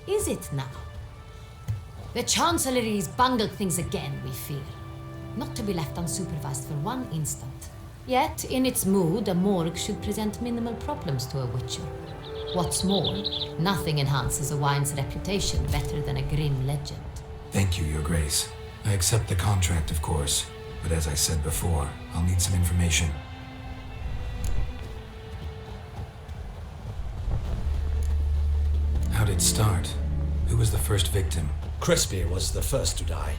Is it now? The Chancellery's bungled things again, we fear. Not to be left unsupervised for one instant. Yet, in its mood, a morgue should present minimal problems to a witcher. What's more, nothing enhances a wine's reputation better than a grim legend. Thank you, Your Grace. I accept the contract, of course, but as I said before, I'll need some information. How did it start? Who was the first victim? Crespi was the first to die.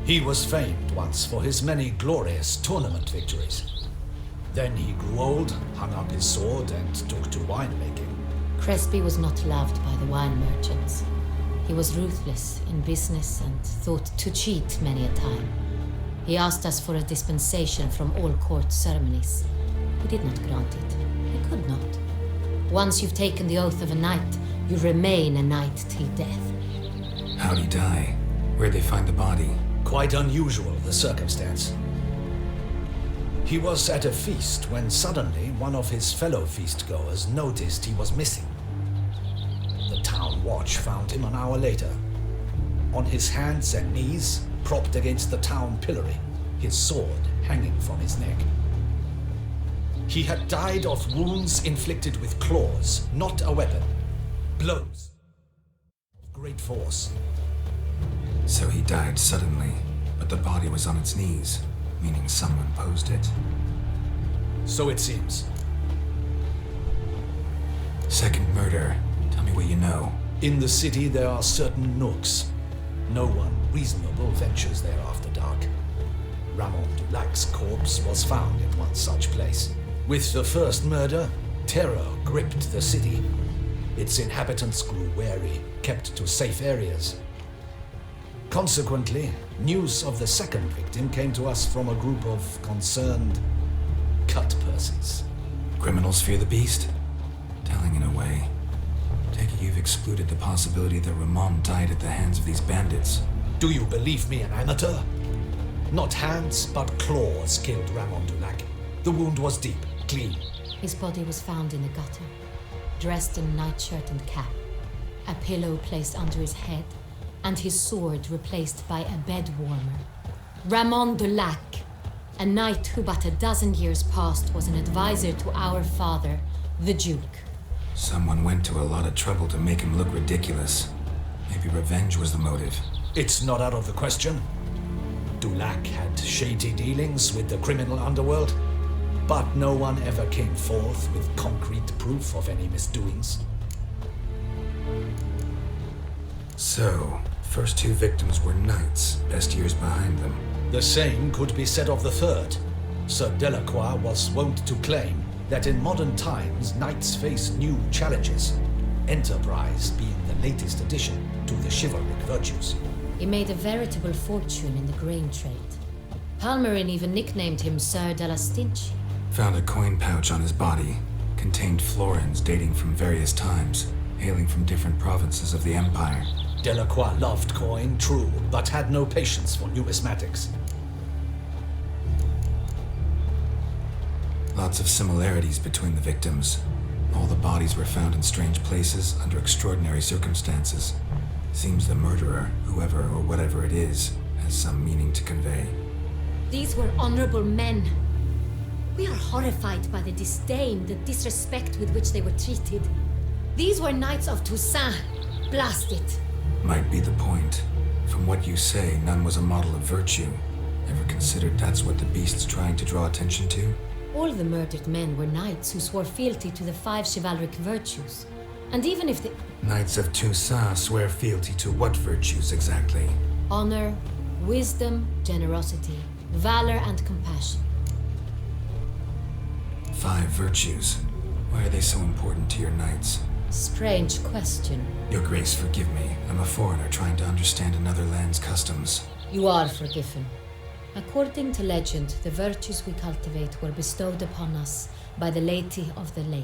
He was famed once for his many glorious tournament victories. Then he grew old, hung up his sword, and took to winemaking. Crespi was not loved by the wine merchants. He was ruthless in business and thought to cheat many a time. He asked us for a dispensation from all court ceremonies. We did not grant it. We could not. Once you've taken the oath of a knight, you remain a knight till death. How'd he die? Where'd they find the body? Quite unusual, the circumstance. He was at a feast when suddenly one of his fellow feastgoers noticed he was missing. The town watch found him an hour later, on his hands and knees, propped against the town pillory, his sword hanging from his neck. He had died of wounds inflicted with claws, not a weapon. Blows of great force. So he died suddenly, but the body was on its knees, meaning someone posed it. So it seems. Second murder. Tell me what you know. In the city there are certain nooks. No one reasonable ventures there after dark. Ramon Dulac's corpse was found in one such place. With the first murder, terror gripped the city. Its inhabitants grew wary, kept to safe areas. Consequently, news of the second victim came to us from a group of concerned cut-persons. Criminals fear the beast? Telling in a way. Take it you've excluded the possibility that Ramon died at the hands of these bandits. Do you believe me an amateur? Not hands, but claws killed Ramon Dulac. The wound was deep, clean. His body was found in the gutter, dressed in nightshirt and cap, a pillow placed under his head, and his sword replaced by a bed warmer. Ramon Dulac, a knight who but a dozen years past was an advisor to our father, the Duke. Someone went to a lot of trouble to make him look ridiculous. Maybe revenge was the motive. It's not out of the question. Dulac had shady dealings with the criminal underworld, but no one ever came forth with concrete proof of any misdoings. So, first two victims were knights, best years behind them. The same could be said of the third. Sir Delacroix was wont to claim that in modern times knights face new challenges, enterprise being the latest addition to the chivalric virtues. He made a veritable fortune in the grain trade. Palmerin even nicknamed him Sir de la Stinch. Found a coin pouch on his body. Contained florins dating from various times, hailing from different provinces of the Empire. Delacroix loved coin, true, but had no patience for numismatics. Lots of similarities between the victims. All the bodies were found in strange places under extraordinary circumstances. Seems the murderer, whoever or whatever it is, has some meaning to convey. These were honorable men. We are horrified by the disdain, the disrespect with which they were treated. These were knights of Toussaint. Blast it. Might be the point. From what you say, none was a model of virtue. Ever considered that's what the beast's trying to draw attention to? All the murdered men were knights who swore fealty to the 5 chivalric virtues. And even if the Knights of Toussaint swear fealty to what virtues exactly? honor, wisdom, generosity, valor, and compassion. 5 virtues. Why are they so important to your knights? Strange question. Your Grace, forgive me. I'm a foreigner trying to understand another land's customs. You are forgiven. According to legend, the virtues we cultivate were bestowed upon us by the Lady of the Lake.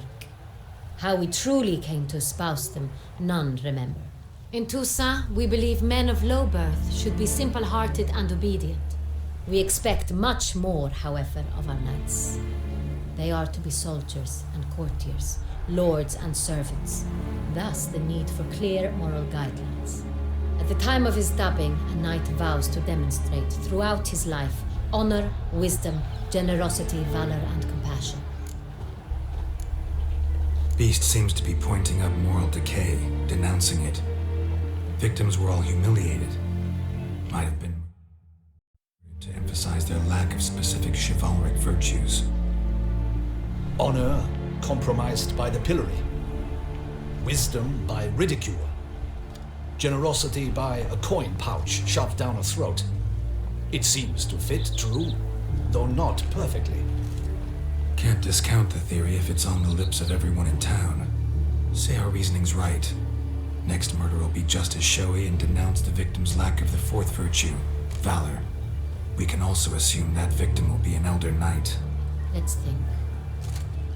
How we truly came to espouse them, none remember. In Toussaint, we believe men of low birth should be simple-hearted and obedient. We expect much more, however, of our knights. They are to be soldiers and courtiers, lords and servants. Thus, the need for clear moral guidelines. At the time of his dubbing, a knight vows to demonstrate throughout his life honor, wisdom, generosity, valor, and compassion. Beast seems to be pointing up moral decay, denouncing it. Victims were all humiliated. Might have been to emphasize their lack of specific chivalric virtues. Honor compromised by the pillory. Wisdom by ridicule. Generosity by a coin pouch shoved down a throat. It seems to fit true, though not perfectly. Can't discount the theory if it's on the lips of everyone in town. Say our reasoning's right. Next murder will be just as showy and denounce the victim's lack of the fourth virtue, valor. We can also assume that victim will be an elder knight. Let's think.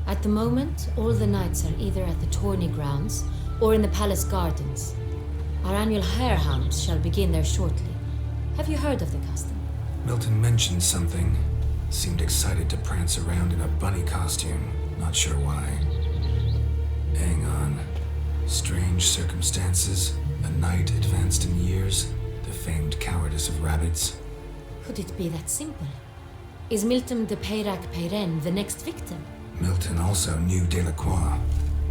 At the moment, all the knights are either at the tourney grounds or in the palace gardens. Our annual hare hounds shall begin there shortly. Have you heard of the custom? Milton mentioned something. Seemed excited to prance around in a bunny costume. Not sure why. Hang on. Strange circumstances. A knight advanced in years. The famed cowardice of rabbits. Could it be that simple? Is Milton de Peyrac Peyren the next victim? Milton also knew Delacroix.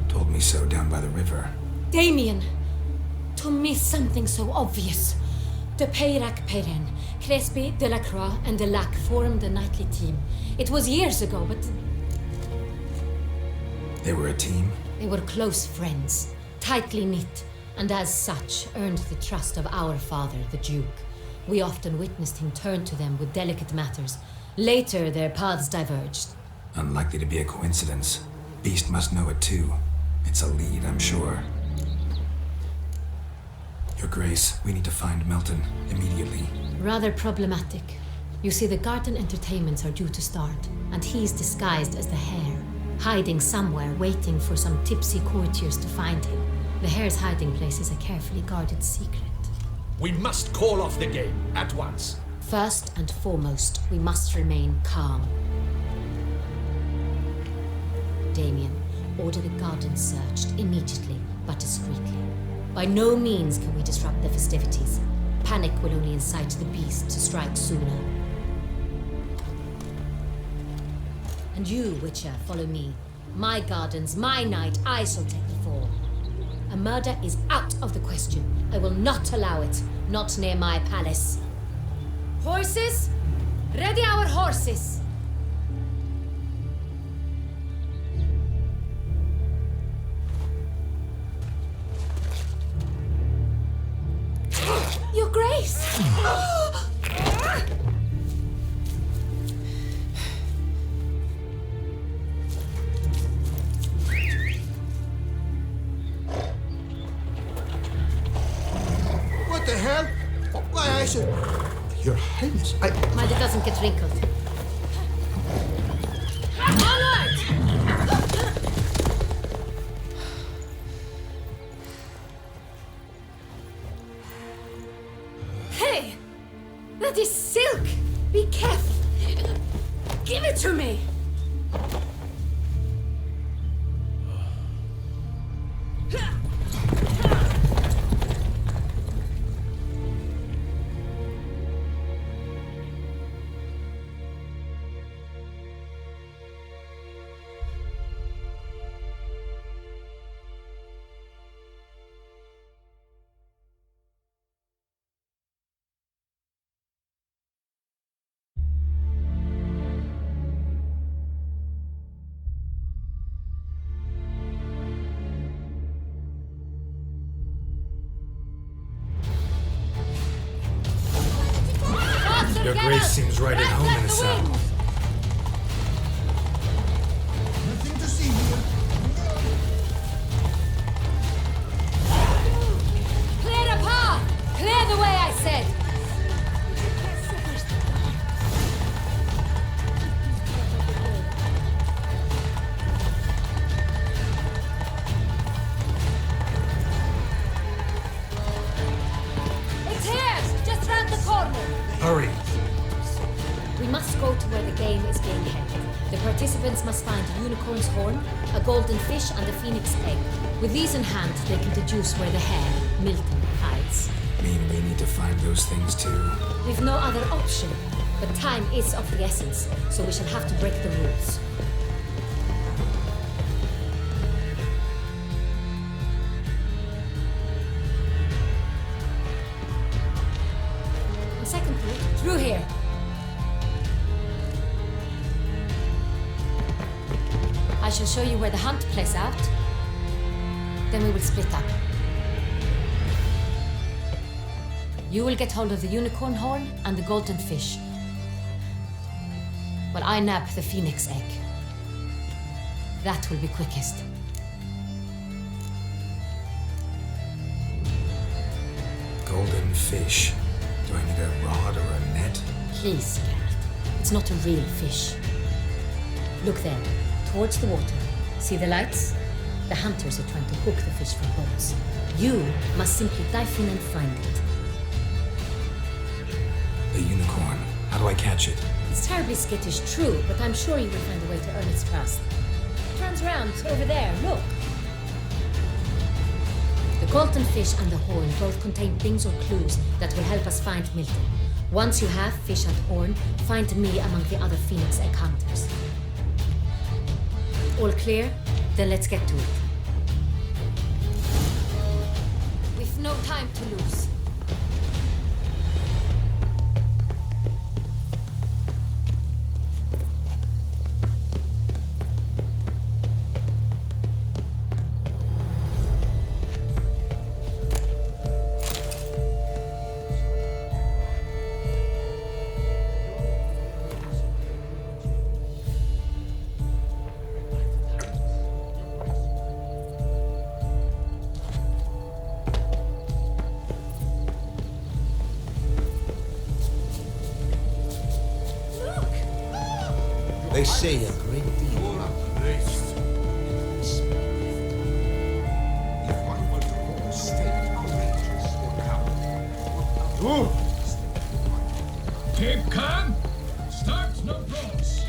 Told me so down by the river. Damien! To miss something so obvious. De Peyrac Peyren, Crespi, Delacroix, and Delac formed a knightly team. It was years ago, but They were a team? they were close friends, tightly knit, and as such earned the trust of our father, the Duke. We often witnessed him turn to them with delicate matters. Later, their paths diverged. Unlikely to be a coincidence. Beast must know it too. It's a lead, I'm sure. Your Grace, we need to find Milton immediately. Rather problematic. You see, the garden entertainments are due to start, and he's disguised as the hare, hiding somewhere, waiting for some tipsy courtiers to find him. The hare's hiding place is a carefully guarded secret. We must call off the game at once. First and foremost, we must remain calm. Damien, order the garden searched immediately, but discreetly. By no means can we disrupt the festivities. Panic will only incite the beast to strike sooner. And you, Witcher, follow me. My gardens, my night, I shall take the fall. A murder is out of the question. I will not allow it. Not near my palace. Horses? Ready our horses! Your Grace! What the hell? Why, I should... Your Highness, Mind it doesn't get wrinkled. Onward! Hey! That is silk! Be careful! Give it to me! Your Grace seems right at home in the saddle. nothing to see here. Clear the path! Clear the way, I said! It's here! Just round the corner! Hurry! We must go to where the game is being held. The participants must find a unicorn's horn, a golden fish, and a phoenix egg. With these in hand, they can deduce where the hare, Milton, hides. Mean we need to find those things too? We've no other option, but time is of the essence, so we shall have to break the rules. On second thought, through here. I shall show you where the hunt plays out. Then we will split up. You will get hold of the unicorn horn and the golden fish, while I nab the phoenix egg. That will be quickest. Golden fish. Do I need a rod or a net? Please, Geralt. It's not a real fish. Look there, towards the water. See the lights? The hunters are trying to hook the fish from boats. You must simply dive in and find it. The unicorn. How do I catch it? It's terribly skittish, true, but I'm sure you will find a way to earn its trust. It turns around, over there, look. The golden fish and the horn both contain things or clues that will help us find Milton. Once you have fish and horn, find me among the other phoenix egg hunters. All clear? Then let's get to it. We've no time to lose. They say a great deal. If one were to call a state courageous or cowardly. Keep calm. Start no draws.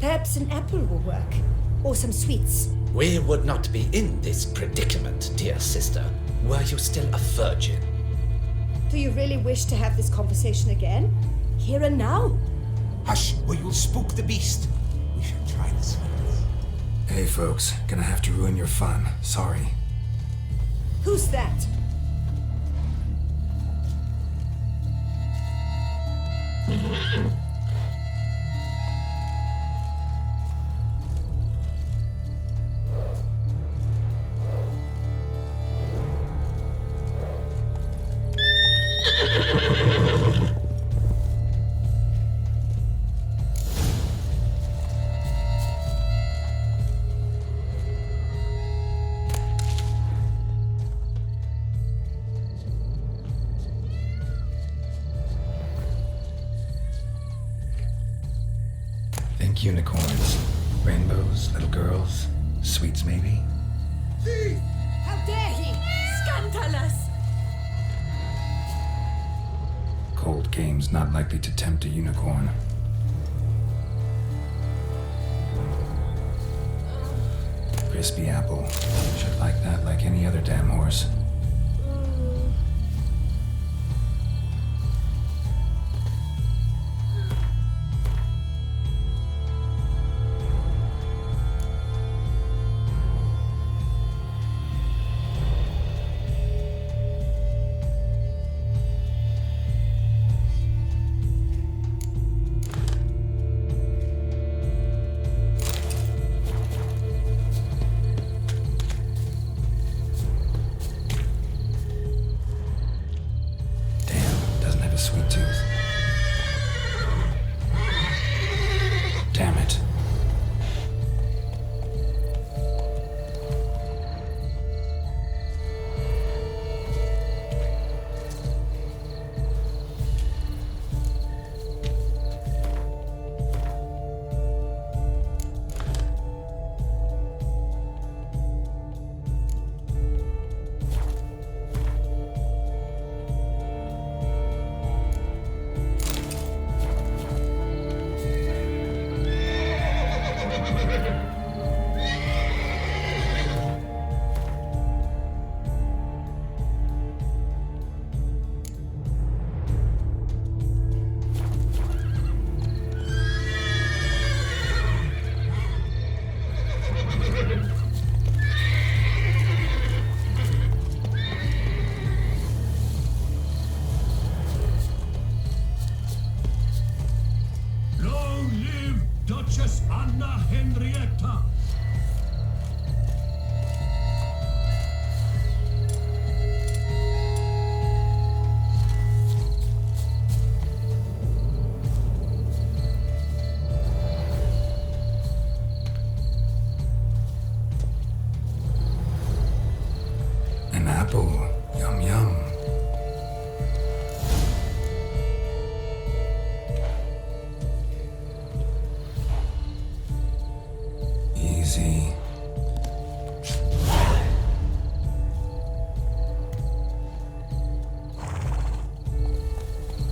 Perhaps an apple will work. Or some sweets. We would not be in this predicament, dear sister, were you still a virgin. Do you really wish to have this conversation again? Here and now? Hush, or you'll spook the beast. We should try this once. Hey folks, gonna have to ruin your fun. Sorry. Who's that? Think unicorns. Rainbows, little girls. Sweets, maybe? Thief! How dare he! Scandalous! Cold game's not likely to tempt a unicorn. Crispy apple. Should like that like any other damn horse. apple. Yum yum. Easy.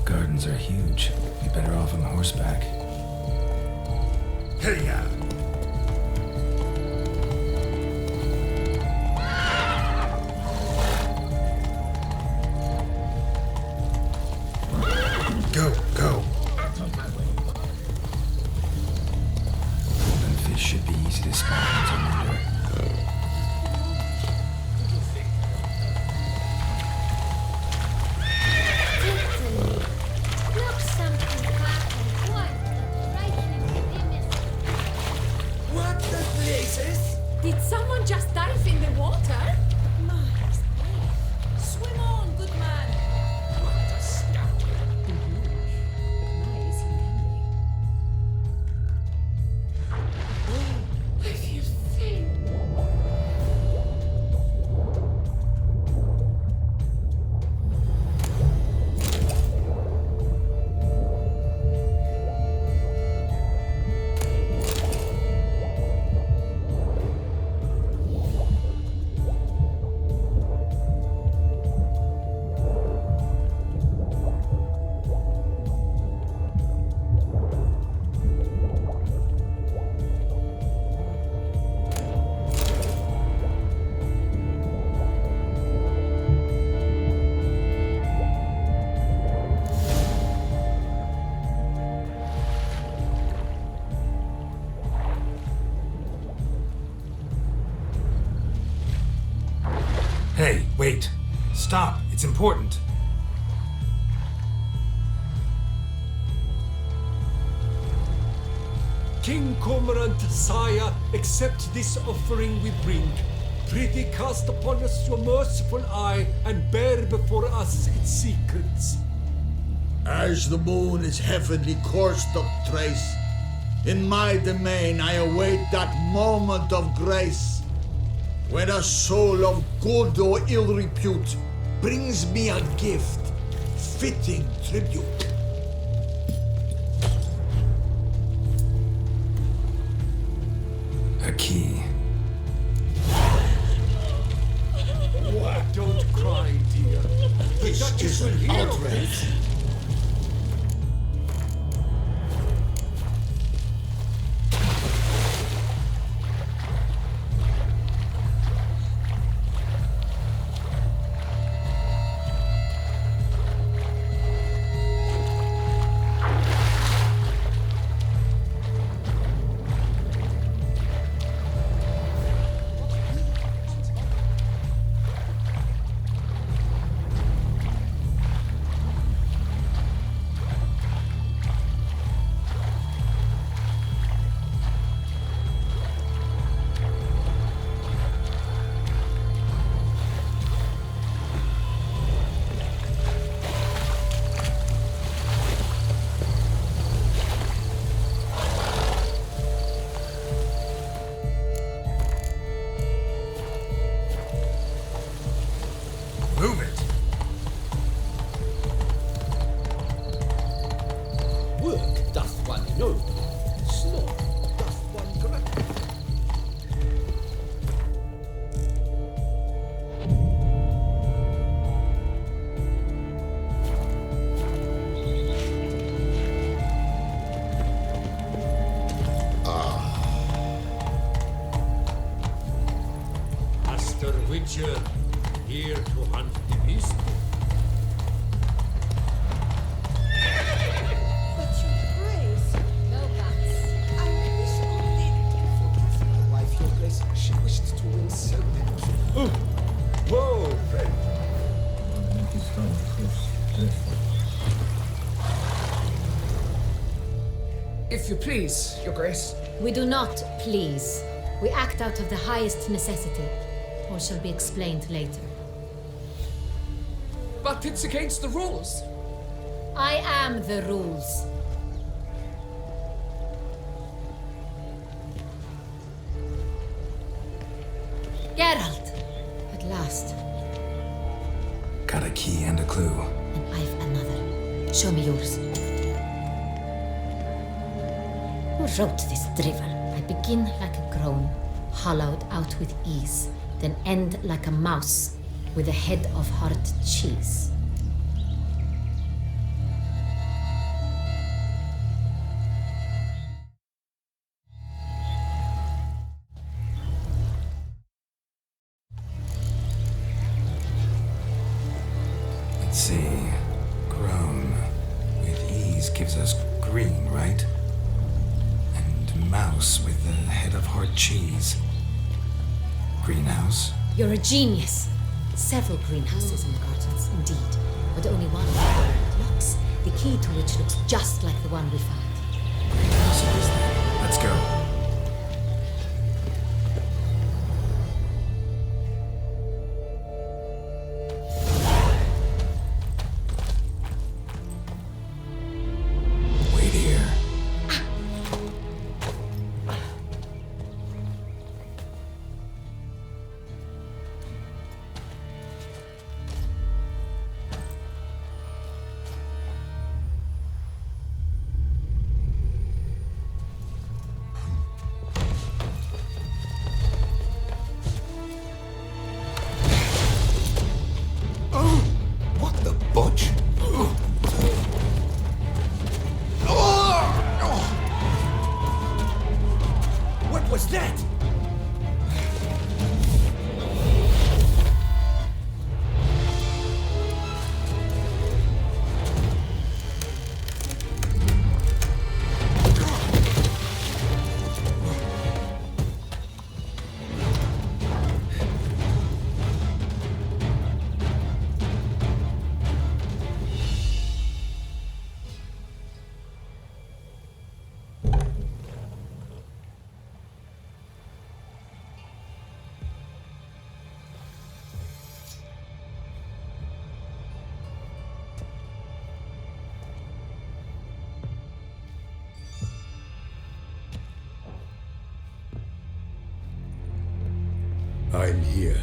Gardens are huge. Be better off on horseback. Hey, yeah. Go, go. Out of my way. Golden fish should be easy to spot once I'm under. Look, something happened. What? Frightening image. What the places? Did someone just dive in the water? Nice. Swim on, good man. What a scoundrel. Nice, I feel safe. Hey, wait. Stop. It's important. King Cormorant, sire, accept this offering we bring. Prithee cast upon us your merciful eye and bear before us its secrets. As the moon is heavenly course doth trace, in my domain I await that moment of grace, when a soul of good or ill repute brings me a gift, fitting tribute. A key. Don't cry, dear. The This Duchess is will an hear of outrage. this. Move it. Work doth one know, sloth doth one grapple. Master Witcher, here to hunt the beast. But your grace, No guts. I wish only My wife, Your Grace, she wished to win so badly. Whoa, friend. If you please, Your Grace. We do not please. We act out of the highest necessity, or shall be explained later. But it's against the rules. I am the rules. Geralt! At last. got a key and a clue. And I've another. Show me yours. Who wrote this drivel? I begin like a groan, hollowed out with ease, then end like a mouse with a head of hard cheese. Let's see. Grown with ease gives us green, right? And mouse with the head of hard cheese. Greenhouse? You're a genius. Several greenhouses in the gardens, indeed, but only one of them locks, the key to which looks just like the one we found. Greenhouse it is then. Let's go. Wait here. What the budge? What was that? I'm here.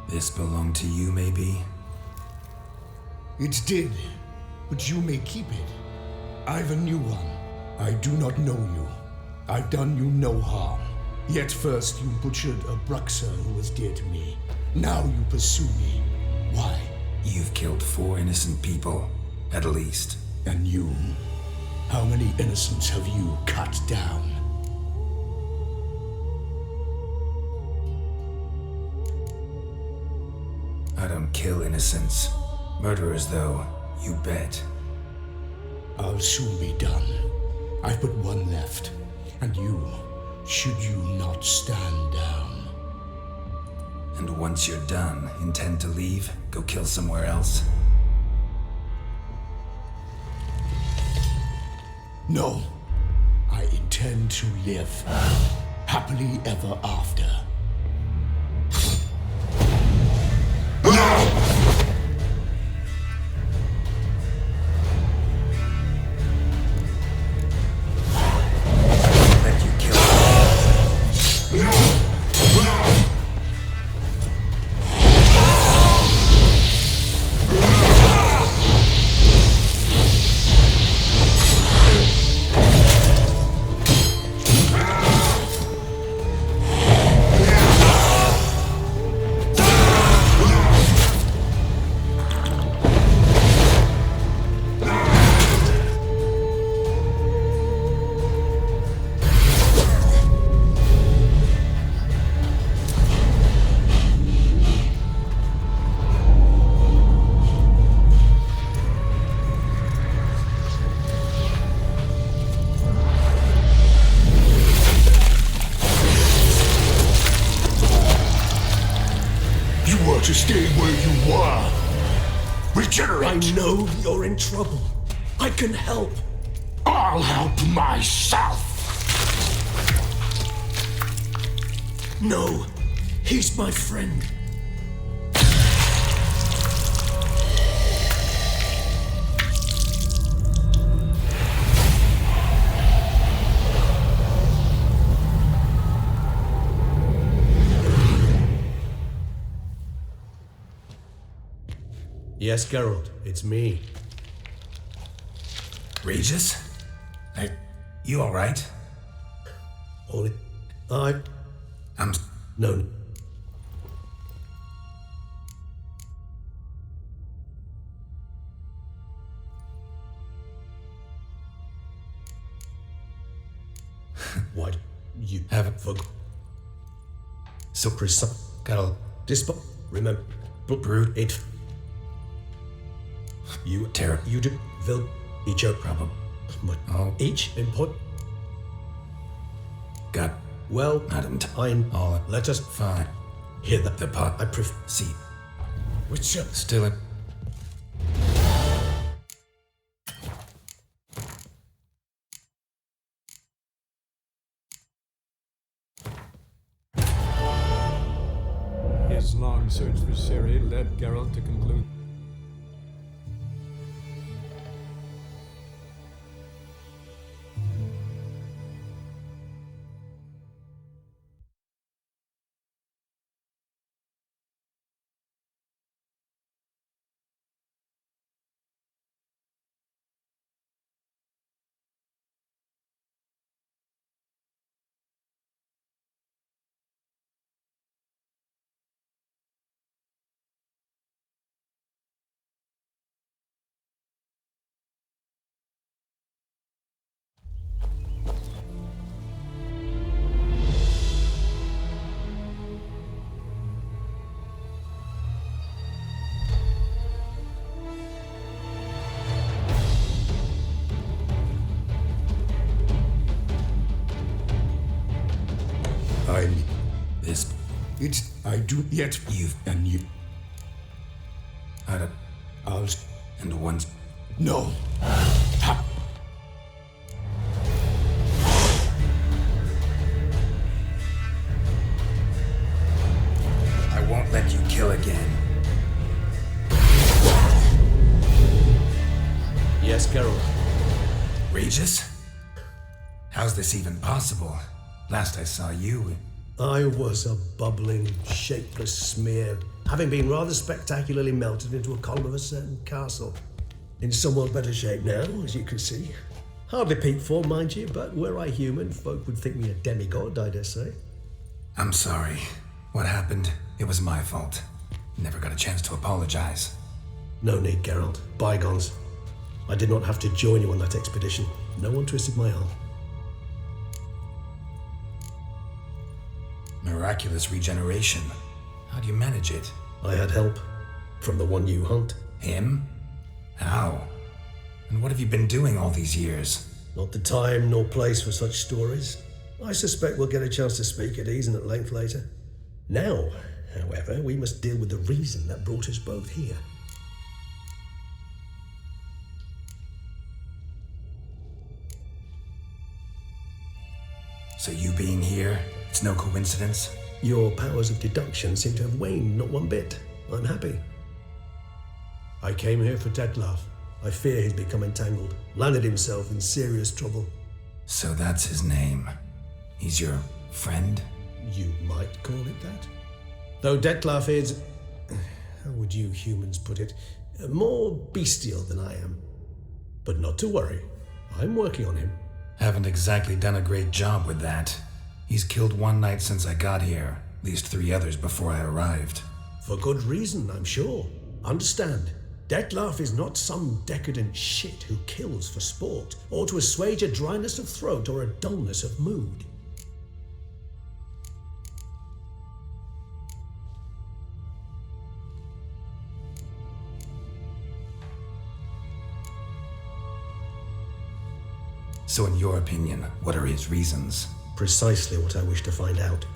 This belonged to you, maybe? It did, but you may keep it. I've a new one. I do not know you. I've done you no harm. Yet first you butchered a Bruxer who was dear to me. Now you pursue me. Why? You've killed 4 innocent people, at least. And you? How many innocents have you cut down? I don't kill innocents. Murderers, though, you bet. I'll soon be done. I've but one left. And you, should you not stand down. And once you're done, intend to leave? Go kill somewhere else? No. I intend to live. Happily ever after. Let you kill To stay where you were. Regenerate. I know you're in trouble. I can help. I'll help myself. No, he's my friend. Yes, Geralt, it's me. Regis? You alright? I'm... No. What? You haven't forgot. So precise. Got Remember. Brute. It. You. Terror. You do. Vil. Each other. Problem. But each input. Got. Well. Not in I'm. All. Let us. Fine. Hear that. The pot. I prefer. See. Which. Still in. His long search for Ciri led Geralt to conclude. This. It's. I do. Yet. You've. And you. I'll. And the ones. No. I won't let you kill again. Yes, Geralt. Regis? How's this even possible? Last I saw you. I was a bubbling, shapeless smear, having been rather spectacularly melted into a column of a certain castle. In somewhat better shape now, as you can see. Hardly peak form, mind you, but were I human, folk would think me a demigod, I dare say. I'm sorry. What happened? It was my fault. Never got a chance to apologize. No need, Geralt. Bygones. I did not have to join you on that expedition. No one twisted my arm. Miraculous regeneration. How do you manage it? I had help. From the one you hunt. Him? How? And what have you been doing all these years? Not the time nor place for such stories. I suspect we'll get a chance to speak at ease and at length later. Now, however, we must deal with the reason that brought us both here. So you being here, it's no coincidence? Your powers of deduction seem to have waned not one bit. I'm happy. I came here for Dettlaff. I fear he's become entangled, landed himself in serious trouble. So that's his name. He's your friend? You might call it that. Though Dettlaff is, how would you humans put it, more bestial than I am. But not to worry. I'm working on him. Haven't exactly done a great job with that. He's killed one knight since I got here, at least 3 others before I arrived. For good reason, I'm sure. Understand, Dettlaff is not some decadent shit who kills for sport, or to assuage a dryness of throat or a dullness of mood. So in your opinion, what are his reasons? Precisely what I wish to find out.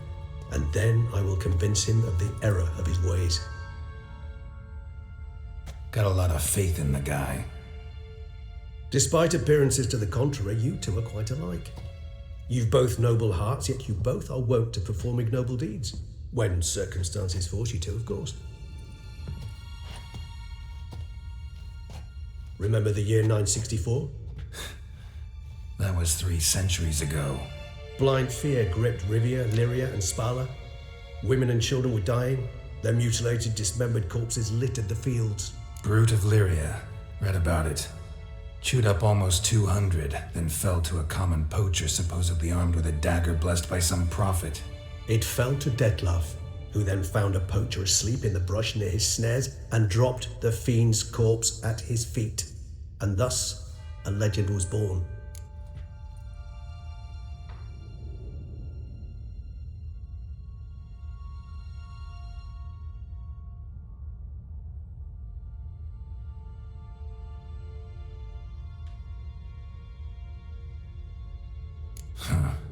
And then I will convince him of the error of his ways. Got a lot of faith in the guy. Despite appearances to the contrary, you two are quite alike. You've both noble hearts, yet you both are wont to perform ignoble deeds. When circumstances force you to, of course. Remember the year 964? That was 3 centuries ago. Blind fear gripped Rivia, Lyria, and Spala. Women and children were dying. Their mutilated, dismembered corpses littered the fields. Brute of Lyria. Read about it. Chewed up almost 200, then fell to a common poacher supposedly armed with a dagger blessed by some prophet. It fell to Dettlaff, who then found a poacher asleep in the brush near his snares and dropped the fiend's corpse at his feet. And thus, a legend was born.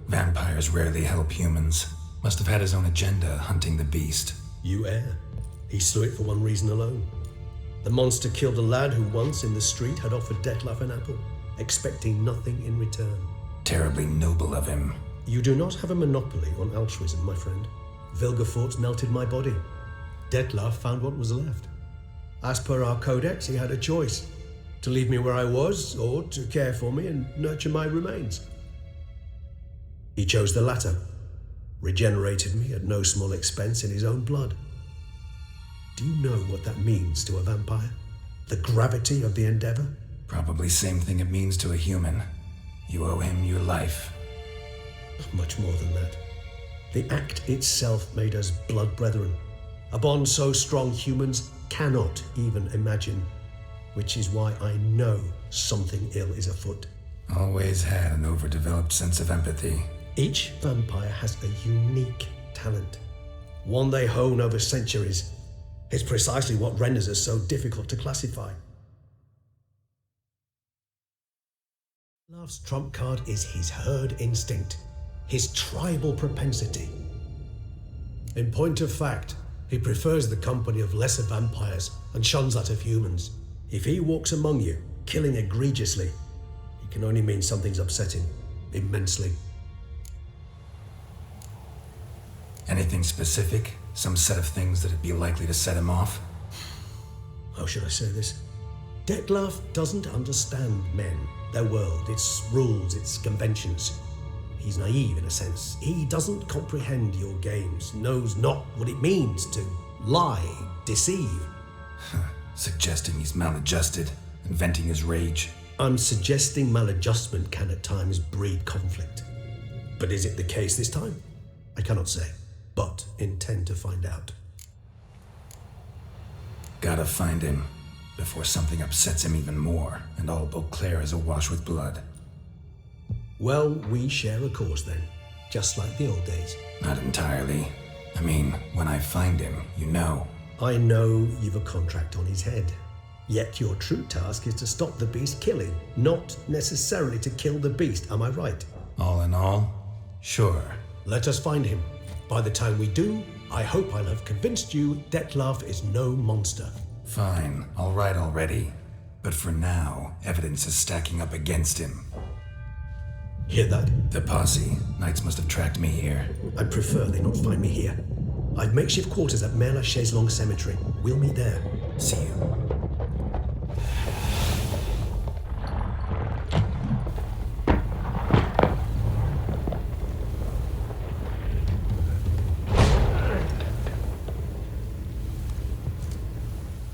Vampires rarely help humans. Must have had his own agenda hunting the beast. You err. He slew it for one reason alone. The monster killed a lad who once in the street had offered Dettlaff an apple, expecting nothing in return. Terribly noble of him. You do not have a monopoly on altruism, my friend. Vilgefortz melted my body. Dettlaff found what was left. As per our codex, he had a choice: to leave me where I was, or to care for me and nurture my remains. He chose the latter, regenerated me at no small expense in his own blood. Do you know what that means to a vampire? The gravity of the endeavor? Probably same thing it means to a human. You owe him your life. Much more than that. The act itself made us blood brethren, a bond so strong humans cannot even imagine, which is why I know something ill is afoot. Always had an overdeveloped sense of empathy. Each vampire has a unique talent, one they hone over centuries. It's precisely what renders us so difficult to classify. Love's trump card is his herd instinct, his tribal propensity. In point of fact, he prefers the company of lesser vampires and shuns that of humans. If he walks among you, killing egregiously, it can only mean something's upsetting immensely. Anything specific? Some set of things that'd be likely to set him off? How should I say this? Dettlaff doesn't understand men, their world, its rules, its conventions. He's naive in a sense. He doesn't comprehend your games, knows not what it means to lie, deceive. Suggesting he's maladjusted and venting his rage. I'm suggesting maladjustment can at times breed conflict. But is it the case this time? I cannot say, but intend to find out. Gotta find him before something upsets him even more and all Beauclair is awash with blood. Well, we share a cause then, just like the old days. Not entirely. I mean, when I find him, you know. I know you've a contract on his head. Yet your true task is to stop the beast killing, not necessarily to kill the beast, am I right? All in all, sure. Let us find him. By the time we do, I hope I'll have convinced you Dettlaff is no monster. Fine, all right already. But for now, evidence is stacking up against him. Hear that? The posse. Knights must have tracked me here. I'd prefer they not find me here. I've makeshift quarters at Mère Lachaise Long Cemetery. We'll meet there. See you.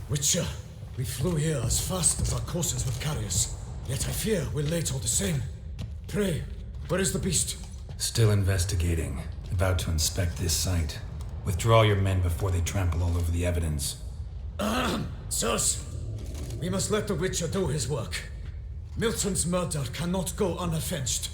Witcher, we flew here as fast as our courses would carry us. Yet I fear we're late all the same. Pray, where is the beast? Still investigating. About to inspect this site. Withdraw your men before they trample all over the evidence. Sirs, we must let the Witcher do his work. Milton's murder cannot go unavenged.